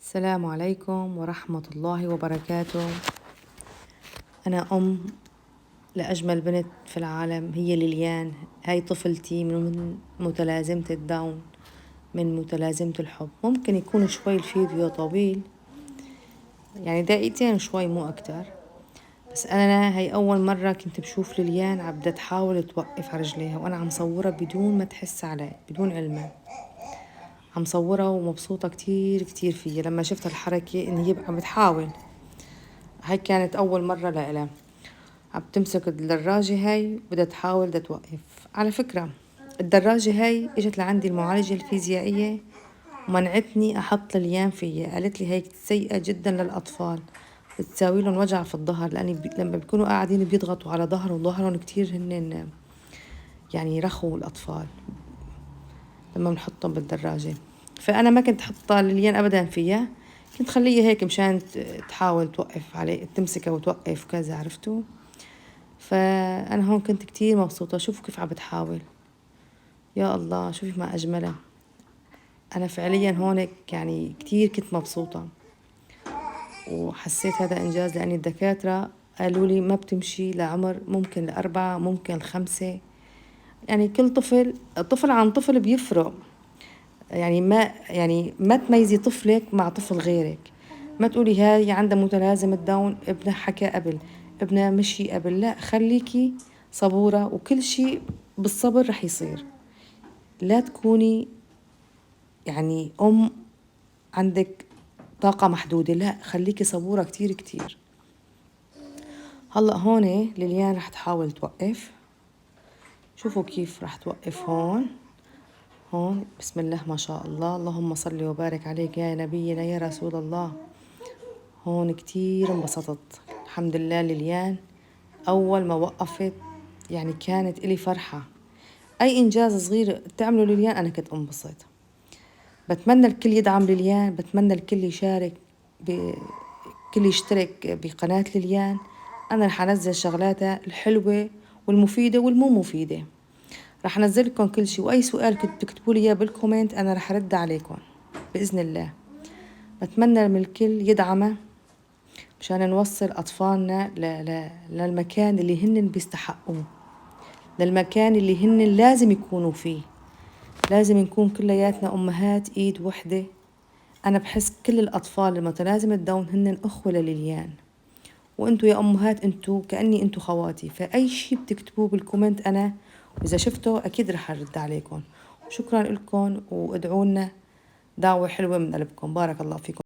السلام عليكم ورحمة الله وبركاته. أنا أم لأجمل بنت في العالم، هي ليليان. هاي طفلتي من متلازمة الداون، من متلازمة الحب. ممكن يكون شوي الفيديو طويل، يعني دقيقتين شوي مو أكتر، بس أنا هاي أول مرة كنت بشوف ليليان عبدها تحاول توقف على رجليها، وأنا عم صورها بدون ما تحس علي، بدون علمها عم صورها، ومبسوطة كتير كتير فيها لما شفت الحركة إن هي عم بتحاول. هاي كانت أول مرة لإلها عم تمسك الدراجة، هاي بدها تحاول بدها توقف. على فكرة الدراجة هاي إجت لعندي المعالجة الفيزيائية ومنعتني أحط ليان فيها، قالت لي هاي سيئة جدا للأطفال، بتساوي لهم وجع في الظهر، لأني لما بيكونوا قاعدين بيضغطوا على ظهرهم، ظهرهم كتير هن يعني رخوا الأطفال لما بنحطهم بالدراجة. فأنا ما كنت حطها ليان أبدا فيها، كنت خليها هيك مشان تحاول توقف عليه، تمسكها وتوقف كذا، عرفتوا؟ فأنا هون كنت كتير مبسوطة. شوفوا كيف عم بتحاول، يا الله شوفي ما أجملها. أنا فعليا هون يعني كتير كنت مبسوطة، وحسيت هذا إنجاز، لأن الدكاترة قالوا لي ما بتمشي لعمر ممكن 4 ممكن 5، يعني كل طفل عن طفل بيفرق. يعني ما تميزي طفلك مع طفل غيرك، ما تقولي هاي عندها متلازمة داون ابنها حكى قبل، ابنها مشي قبل، لا، خليكي صبورة، وكل شيء بالصبر رح يصير. لا تكوني يعني أم عندك طاقة محدودة، لا، خليكي صبورة كتير كتير. هلأ هون ليليان رح تحاول توقف، شوفوا كيف رح توقف. هون بسم الله ما شاء الله، اللهم صل وبارك عليك يا نبينا يا رسول الله. هون كتير انبسطت، الحمد لله. ليليان أول ما وقفت يعني كانت إلي فرحة. أي إنجاز صغير تعمله ليليان أنا كنت انبسط. بتمنى الكل يدعم ليليان، بتمنى الكل يشارك، كل يشترك بقناة ليليان. أنا رح أنزل شغلاتها الحلوة والمفيدة والمو مفيدة، رح أنزل لكم كل شيء، وأي سؤال كنت تكتبوا لي إياه بالكومنت أنا رح أرد عليكم بإذن الله. بتمنى من الكل يدعمه مشان نوصل أطفالنا للمكان اللي هن بيستحقوه، للمكان اللي هن لازم يكونوا فيه. لازم نكون كلياتنا أمهات إيد وحدة. أنا بحس كل الأطفال المتلازمة الداون هن أخوة لليليان، وأنتوا يا أمهات أنتوا كأني أنتوا خواتي، فأي شي بتكتبوه بالكومنت أنا وإذا شفته أكيد رح أرد عليكم. شكرا لكم، وادعوا لنا دعوة حلوة من قلبكم. بارك الله فيكم.